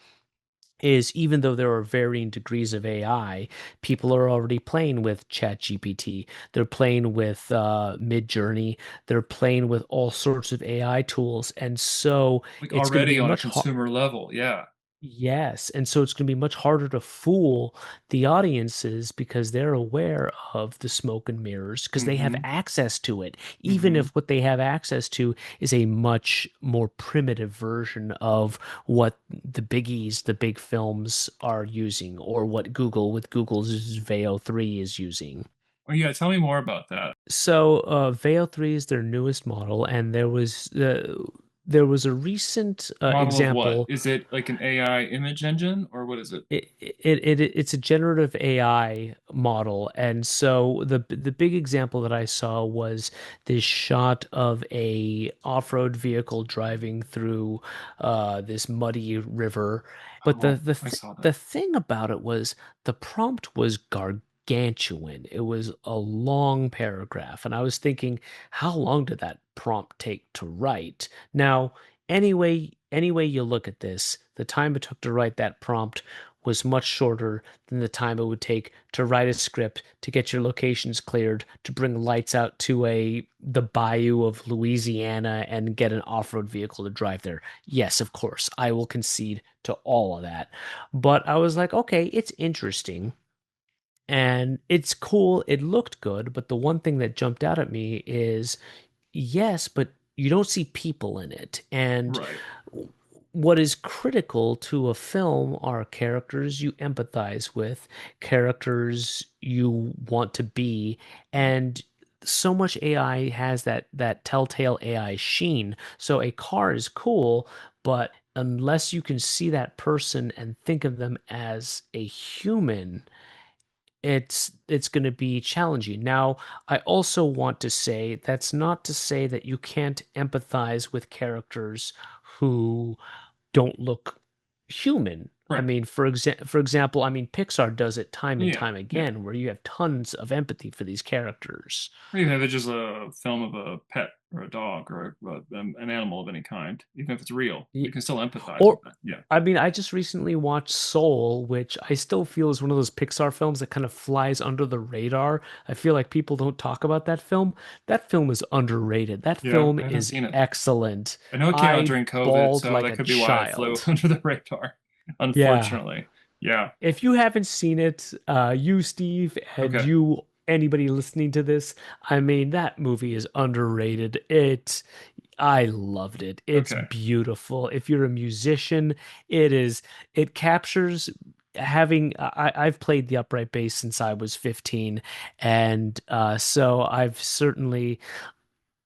is even though there are varying degrees of AI, people are already playing with ChatGPT. They're playing with Midjourney. They're playing with all sorts of AI tools. And so Like it's going to already be on a much harder. consumer level. Yeah. Yes, and so it's going to be much harder to fool the audiences because they're aware of the smoke and mirrors because they have Hmm. access to it, even if Hmm. what they have access to is a much more primitive version of what the biggies, the big films are using, or what Google with Google's Veo 3 is using. Oh yeah, tell me more about that. So, Veo 3 is their newest model, and there was a recent Model of what? example. Is it like an AI image engine or what is it? It's a generative AI model, and so the big example that I saw was this shot of a off-road vehicle driving through this muddy river. But Oh, I saw the that. thing about it was the prompt was gargantuan. It was a long paragraph, and I was thinking, how long did that prompt take to write? Now, anyway you look at this, the time it took to write that prompt was much shorter than the time it would take to write a script, to get your locations cleared, to bring lights out to the bayou of Louisiana and get an off-road vehicle to drive there. Yes, of course, I will concede to all of that. But I was like, okay, it's interesting and it's cool. It looked good, but the one thing that jumped out at me is yes, but you don't see people in it. And Right. what is critical to a film are characters you empathize with, characters you want to be, and so much AI has that telltale AI sheen. So a car is cool, but unless you can see that person and think of them as a human, it's going to be challenging. Now, I also want to say that's not to say that you can't empathize with characters who don't look human. I Right. mean, for example, I mean Pixar does it time and Yeah. time Yeah. again where you have tons of empathy for these characters. Or even if it's just a film of a pet or a dog or an animal of any kind, even if it's real, you Ye- can still empathize with Or that. Yeah. I mean, I just recently watched Soul, which I still feel is one of those Pixar films that kind of flies under the radar. I feel like people don't talk about that film. That film is underrated. That Yeah. film I haven't is seen it. excellent. I know it came out I during COVID, bawled so like that a could be why it flew child. under the radar, Yeah. unfortunately. Yeah. If you haven't seen it, you, Steve, and Okay. you, anybody listening to this, I mean, that movie is underrated. I loved it. It's Okay. beautiful. If you're a musician, it captures I've played the upright bass since I was 15, and so I've certainly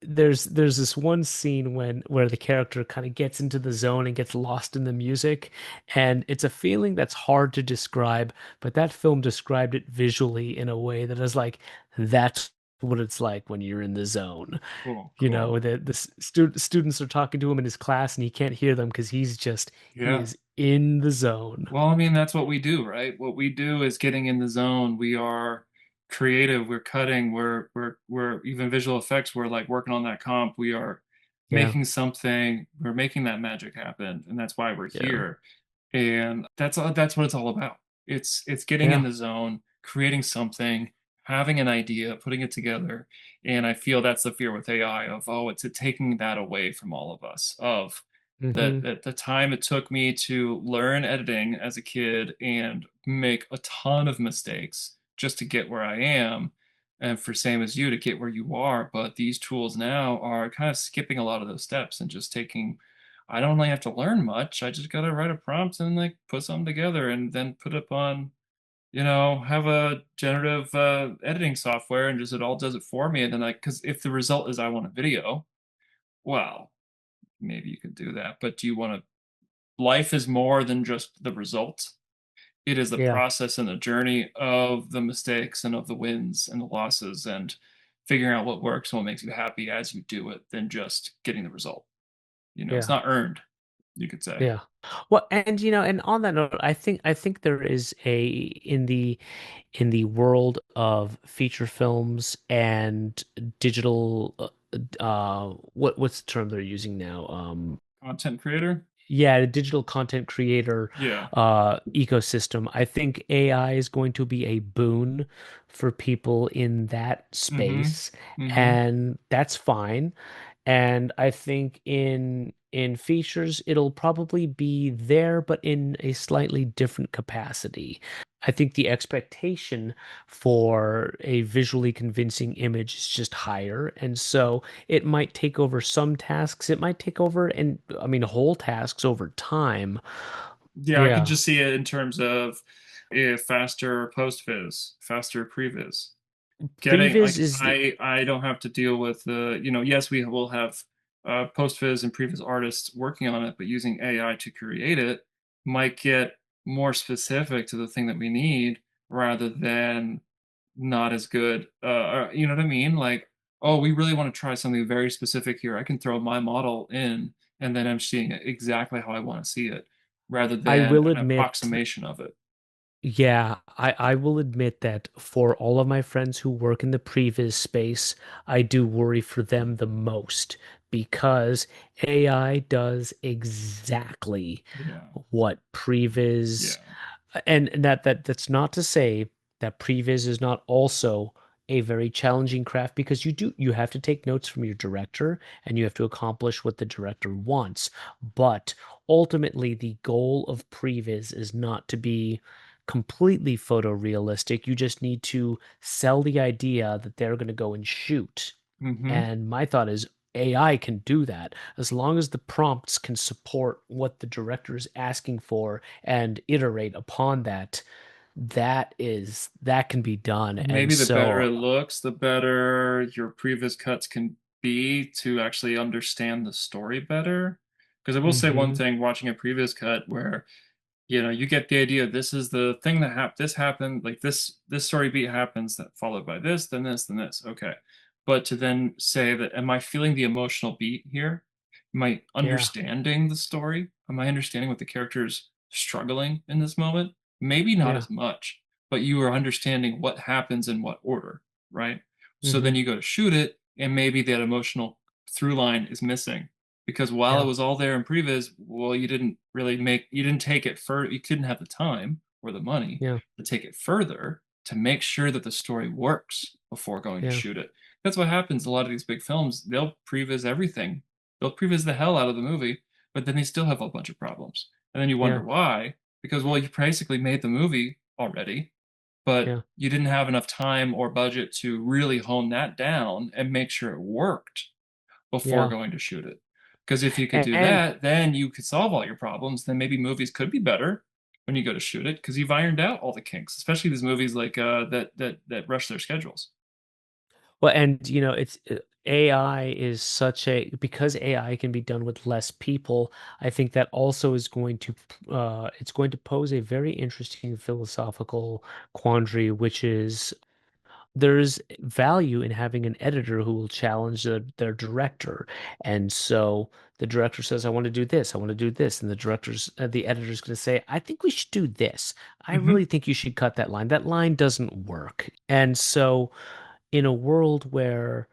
there's this one scene where the character kind of gets into the zone and gets lost in the music, and it's a feeling that's hard to describe, but that film described it visually in a way that is like that's what it's like when you're in the zone. Cool. You Cool. know, students are talking to him in his class and he can't hear them because he Yeah. is in the zone. Well, I mean, that's what we do, right? What we do is getting in the zone. We are creative. We're cutting. We're even visual effects. We're like working on that comp. We are Yeah, making something. We're making that magic happen, and that's why we're yeah, here. And that's what it's all about. It's getting in yeah. the zone, creating something, having an idea, putting it together. And I feel that's the fear with AI of, oh, it's taking that away from all of us, of Hmm. the time it took me to learn editing as a kid and make a ton of mistakes just to get where I am, and for same as you to get where you are. But these tools now are kind of skipping a lot of those steps and just taking. I don't really have to learn much. I just gotta write a prompt and like put something together and then put it on, have a generative editing software and just it all does it for me. And then like, because if the result is I want a video, well, maybe you could do that. But do you want to? Life is more than just the result. It is the Yeah, process and the journey of the mistakes and of the wins and the losses and figuring out what works and what makes you happy as you do it than just getting the result. It's yeah. not earned, you could say. Yeah. Well, and and on that note, I think there is a in the world of feature films and digital what's the term they're using now? Content creator? Yeah, the digital content creator Yeah. ecosystem. I think AI is going to be a boon for people in that Mm-hmm. space, Mm-hmm. and that's fine. And I think in features, it'll probably be there, but in a slightly different capacity. I think the expectation for a visually convincing image is just higher, and so it might take over some tasks. It might take over, and I mean, whole tasks over time. Yeah, I could Yeah. just see it in terms of faster post-viz, faster pre-viz. Getting Previs like is, I don't have to deal with yes, we will have post-viz and previz artists working on it, but using AI to create it might get more specific to the thing that we need rather than not as good. You know what I mean? Like, oh, we really want to try something very specific here. I can throw my model in and then I'm seeing it exactly how I want to see it rather I than will an admit, approximation of it. yeah, I will admit that for all of my friends who work in the previs space, I do worry for them the most because AI does exactly Yeah. what previs. Yeah. And that's not to say that previs is not also a very challenging craft because you have to take notes from your director and you have to accomplish what the director wants. But ultimately, the goal of previs is not to be completely photorealistic. You just need to sell the idea that they're going to go and shoot. Mm-hmm. And my thought is AI can do that as long as the prompts can support what the director is asking for and iterate upon that. That can be done. And Maybe the better so, it looks, the better your previous cuts can be to actually understand the story better. Because I will say one mhm, thing, watching a previous cut where you get the idea this is the thing that this happened, like this story beat happens that followed by this, then this, then this. Okay. But to then say that am I feeling the emotional beat here? Am I yeah, understanding the story? Am I understanding what the character's struggling in this moment? Maybe not yeah, as much, but you are understanding what happens in what order, right? So then hmm, you go to shoot it, and maybe that emotional through line is missing because while it yeah, was all there in previs, well, you didn't take it further. You couldn't have the time or the money yeah, to take it further to make sure that the story works before going to yeah, shoot it. That's what happens. A lot of these big films, they'll previs everything. They'll previs the hell out of the movie, but then they still have a bunch of problems. And then you wonder yeah, why, because well, you basically made the movie already, but yeah, you didn't have enough time or budget to really hone that down and make sure it worked before yeah. going to shoot it. Because if you could do And that, then you could solve all your problems. Then maybe movies could be better when you go to shoot it because you've ironed out all the kinks, especially these movies like that rush their schedules. well, and it's AI is such a because AI can be done with less people. I think that also is going to it's going to pose a very interesting philosophical quandary, which is there's value in having an editor who will challenge their director. And so the director says, I want to do this, I want to do this. And the editor's going to say, I think we should do this. I Hmm. really think you should cut that line. That line doesn't work. And so in a world where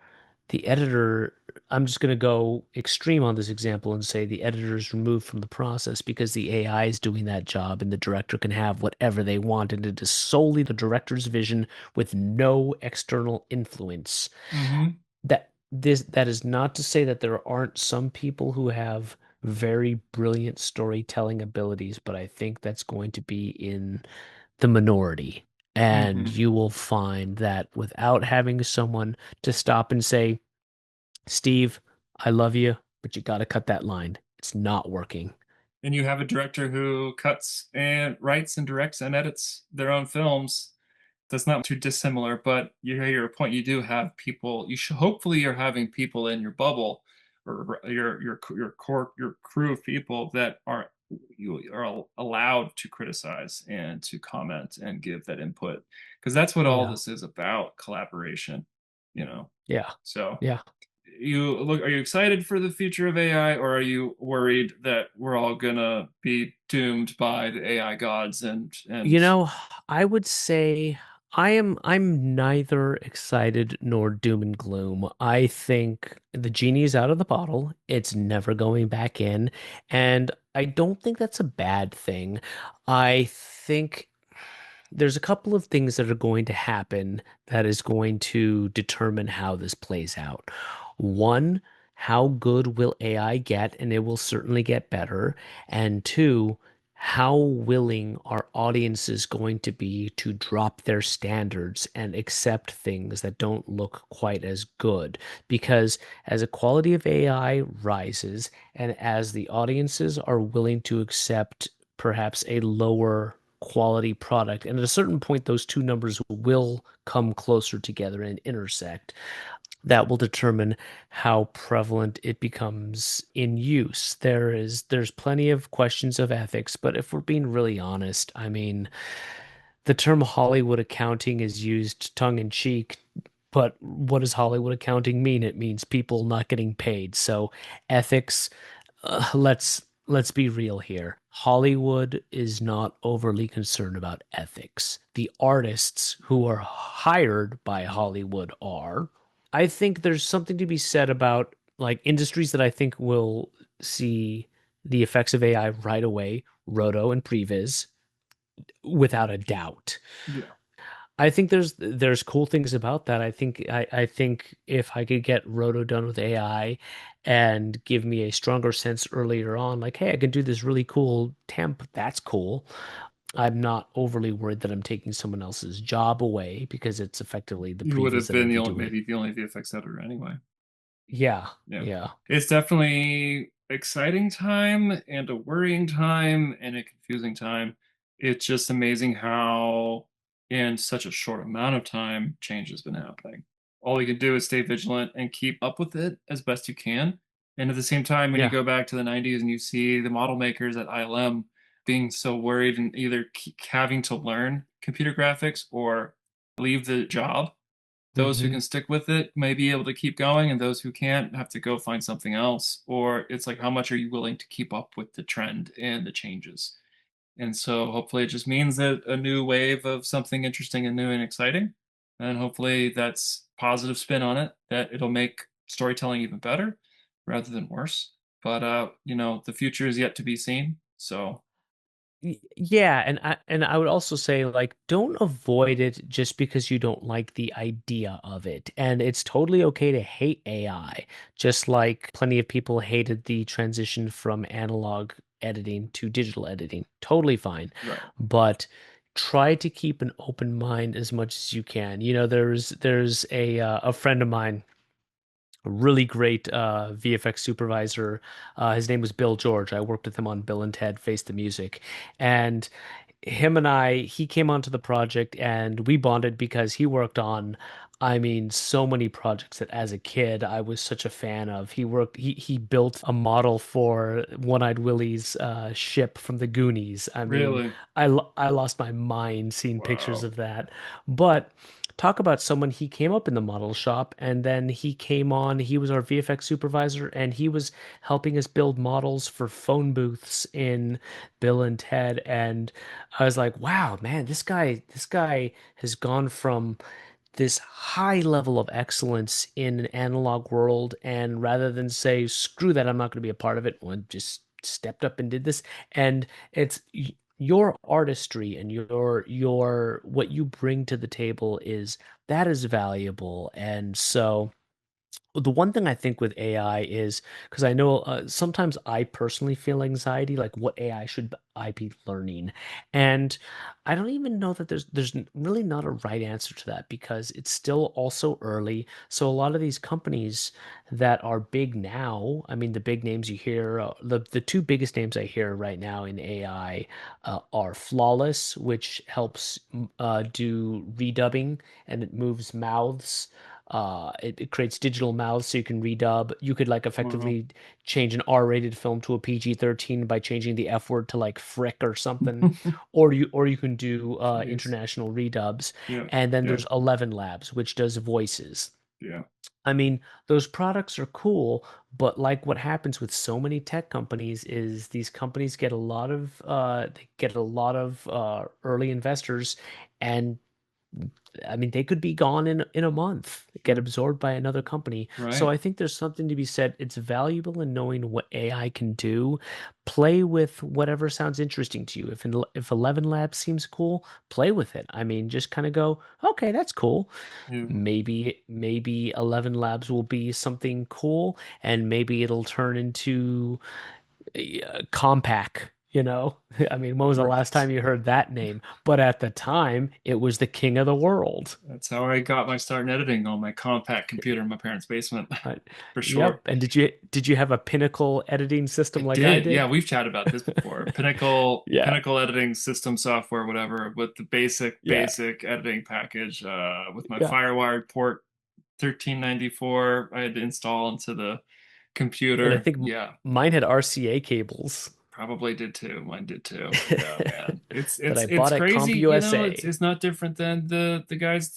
the editor, I'm just going to go extreme on this example and say the editor is removed from the process because the AI is doing that job and the director can have whatever they want and it is solely the director's vision with no external influence. Hmm. That is not to say that there aren't some people who have very brilliant storytelling abilities, but I think that's going to be in the minority. And Hmm. you will find that without having someone to stop and say, Steve, I love you, but you got to cut that line. It's not working. And you have a director who cuts and writes and directs and edits their own films. That's not too dissimilar, but you hear your point. You do have people. You should hopefully you're having people in your bubble or your core your crew of people that are you are allowed to criticize and to comment and give that input because that's what all Yeah. this is about, collaboration, you know. Yeah. So Yeah. are you excited for the future of AI, or are you worried that we're all gonna be doomed by the AI gods and You know, I would say I'm neither excited nor doom and gloom. I think the genie is out of the bottle. It's never going back in, and I don't think that's a bad thing. I think there's a couple of things that are going to happen that is going to determine how this plays out. One, how good will AI get? And it will certainly get better. And two, how willing are audiences going to be to drop their standards and accept things that don't look quite as good? Because as the quality of AI rises and as the audiences are willing to accept perhaps a lower quality product. And at a certain point, those two numbers will come closer together and intersect. That will determine how prevalent it becomes in use. There's plenty of questions of ethics, but if we're being really honest, I mean, the term Hollywood accounting is used tongue in cheek, but what does Hollywood accounting mean? It means people not getting paid. So ethics, let's be real here. Hollywood is not overly concerned about ethics. The artists who are hired by Hollywood are. I think there's something to be said about like industries that I think will see the effects of AI right away, roto and previs, without a doubt. yeah. I think there's cool things about that. I think if I could get Roto done with AI and give me a stronger sense earlier on, like, hey, I can do this really cool temp, that's cool. I'm not overly worried that I'm taking someone else's job away because it's effectively the You would previs have that been I'd the be only doing. maybe the only VFX editor anyway. Yeah, Yeah. yeah, It's definitely exciting time and a worrying time and a confusing time. It's just amazing how in such a short amount of time change has been happening. All you can do is stay vigilant and keep up with it as best you can. And at the same time, when you yeah. go back to the 90s and you see the model makers at ILM being so worried and either keep having to learn computer graphics or leave the job, those who Hmm. can stick with it may be able to keep going, and those who can't have to go find something else. Or it's like, how much are you willing to keep up with the trend and the changes? And so hopefully it just means that a new wave of something interesting and new and exciting. And hopefully that's positive spin on it, that it'll make storytelling even better rather than worse. But the future is yet to be seen. So Yeah, and I would also say like don't avoid it just because you don't like the idea of it. And it's totally okay to hate AI, just like plenty of people hated the transition from analog editing to digital editing. Totally fine. right. But try to keep an open mind as much as you can. You know, there's a friend of mine, a really great VFX supervisor. His name was Bill George. I worked with him on Bill and Ted Face the Music. And him and he came onto the project and we bonded because he worked on, I mean, so many projects that as a kid I was such a fan of. He built a model for One-Eyed Willie's ship from the Goonies. I mean, Really? I lost my mind seeing pictures Wow. of that. But talk about someone, he came up in the model shop and then he came on, he was our VFX supervisor and he was helping us build models for phone booths in Bill and Ted. And I was like, wow, man, this guy has gone from this high level of excellence in an analog world, and rather than say, screw that, I'm not going to be a part of it, one just stepped up and did this. And it's your artistry and your what you bring to the table is that is valuable. And so The one thing I think with AI is because I know sometimes I personally feel anxiety, like what AI should I be learning? And I don't even know that really not a right answer to that because it's still also early. So a lot of these companies that are big now, I mean, the big names you hear, the two biggest names I hear right now in AI are Flawless, which helps do redubbing and it moves mouths. It creates digital mouths so you can redub. You could like Wow. effectively change an R-rated film to a PG-13 by changing the F word to like frick or something, or you can do Jeez. international redubs. Yeah. And then Yeah. there's 11 Labs, which does voices. Yeah. I mean, those products are cool, but like what happens with so many tech companies is these companies get a lot of early investors, and I mean, they could be gone in a month, get absorbed by another company. So Right. I think there's something to be said. It's valuable in knowing what AI can do. Play with whatever sounds interesting to you. If 11 Labs seems cool, play with it. I mean, just kind of go, okay, that's cool. Yeah. Maybe 11 Labs will be something cool, and maybe it'll turn into Compaq, you know? I mean, when was the last Right. time you heard that name? But at the time, it was the king of the world. That's how I got my start in editing on my compact computer in my parents' basement, Right. for sure. Yep. And did you have a Pinnacle editing I system like I did. Yeah, did? we've chatted about this before. Pinnacle, Yeah. Pinnacle editing system software, whatever, with the Yeah. basic editing package, with my Yeah. FireWire port 1394, I had to install into the And I computer. think Yeah, mine had RCA cables probably did too. Mine did too. Yeah, man. It's that it's I it's bought at crazy, Comp you know, it's USA. it's not different than the guys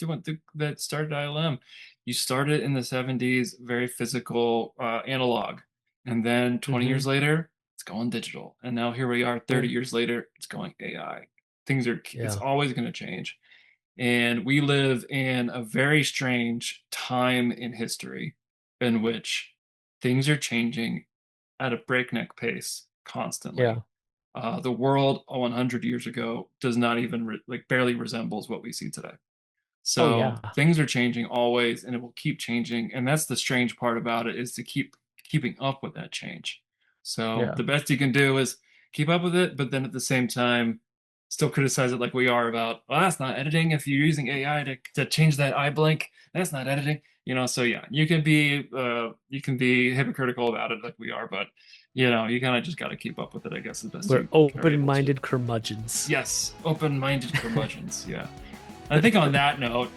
that started ILM. You started in the 70s, very physical, analog, and then 20 Hmm. years later, it's going digital. And now here we are, 30 Yeah. years later, it's going AI. It's Yeah. always going to change. And we live in a very strange time in history in which things are changing at a breakneck pace constantly. Yeah. The world 100 years ago does not even like barely resembles what we see today. Oh So yeah. things are changing always, and it will keep changing. And that's the strange part about it, is to keeping up with that change. So Yeah. the best you can do is keep up with it, but then at the same time, still criticize it like we are about, well, that's not editing. If you're using AI to change that eye blink, that's not editing. So yeah, you can be hypocritical about it like we are, but you kind of just got to keep up with it, I guess, as best We're you are able to. open-minded curmudgeons. Yes, open-minded curmudgeons. Yeah. I think on that note,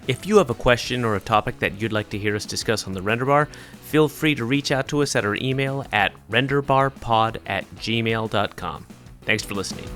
If you have a question or a topic that you'd like to hear us discuss on the Render Bar, feel free to reach out to us at our email at renderbarpod@gmail.com. Thanks for listening.